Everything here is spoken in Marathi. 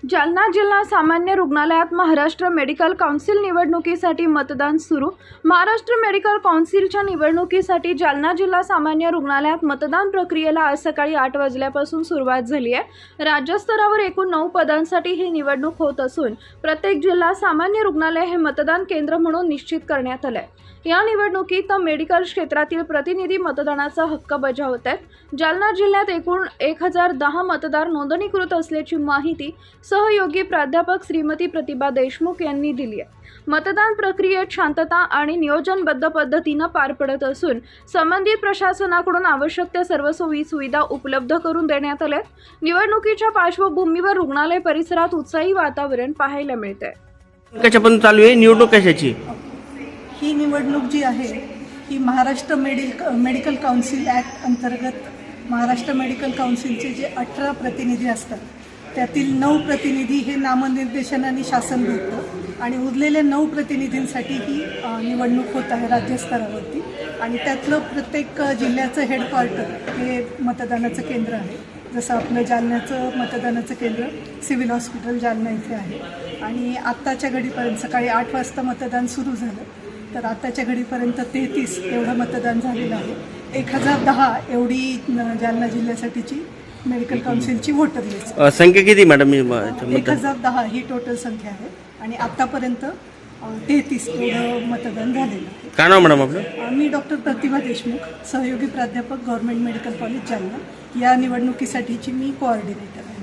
जालना जिल्हा सामान्य रुग्णालयात महाराष्ट्र मेडिकल काउन्सिल निवडणुकीसाठी मतदान सुरू। महाराष्ट्र मेडिकल काउन्सिलच्या निवडणुकीसाठी जालना जिल्हा सामान्य रुग्णालयात मतदान प्रक्रियेला आज सकाळी 8 वाजल्यापासून सुरुवात झाली आहे। राज्यस्तरावर एकूण 9 पदांसाठी ही निवडणूक होत असून प्रत्येक जिल्हा सामान्य रुग्णालय हे मतदान केंद्र म्हणून निश्चित करण्यात आले आहे। या निवडणुकीत मेडिकल क्षेत्रातील प्रतिनिधी मतदानाचा हक्क बजावत आहेत। जालना जिल्ह्यात एकूण 1010 मतदार नोंदणीकृत असल्याची माहिती सहयोगी प्राध्यापक श्रीमती प्रतिभा देशमुख यांनी दिली आहे। मतदान प्रक्रियेत शांतता आणि नियोजनबद्ध पद्धतीने पार पडत असून संबंधित प्रशासनाकडून आवश्यक त्या सर्व सोयी सुविधा उपलब्ध करून देण्यात आल्या। निवडणुकीच्या पार्श्वभूमीवर रुग्णालय परिसरात उत्साही वातावरण पाहायला मिळते। कशापर्यंत चालू आहे निवडणूक कशाची? ही निवडणूक जी आहे ही महाराष्ट्र मेडिकल काउन्सिल ॲक्ट अंतर्गत महाराष्ट्र मेडिकल काउन्सिलचे जे 18 प्रतिनिधी असतात त्यातील 9 प्रतिनिधी हे नामनिर्देशनाने शासन देतं आणि उरलेल्या 9 प्रतिनिधींसाठी ही निवडणूक होत आहे राज्यस्तरावरती। आणि त्यातलं प्रत्येक जिल्ह्याचं हेडक्वार्टर हे मतदानाचं केंद्र आहे। जसं आपलं जालन्याचं मतदानाचं केंद्र सिव्हिल हॉस्पिटल जालना इथे आहे। आणि आत्ताच्या घडीपर्यंत सकाळी 8 वाजता मतदान सुरू झालं तर आताच्या घडीपर्यंत 33 एवढं मतदान झालेलं आहे। 1010 एवढी जालना जिल्ह्यासाठीची मेडिकल काउन्सिलची वोटर लिस्ट संख्या किती मॅडम? 1010 ही टोटल संख्या आहे आणि आतापर्यंत 33 एवढं मतदान झालेलं आहे। काय नाव मॅडम आपलं? मी डॉक्टर प्रतिभा देशमुख, सहयोगी प्राध्यापक गव्हर्नमेंट मेडिकल कॉलेज जालना, या निवडणुकीसाठीची मी कोऑर्डिनेटर आहे।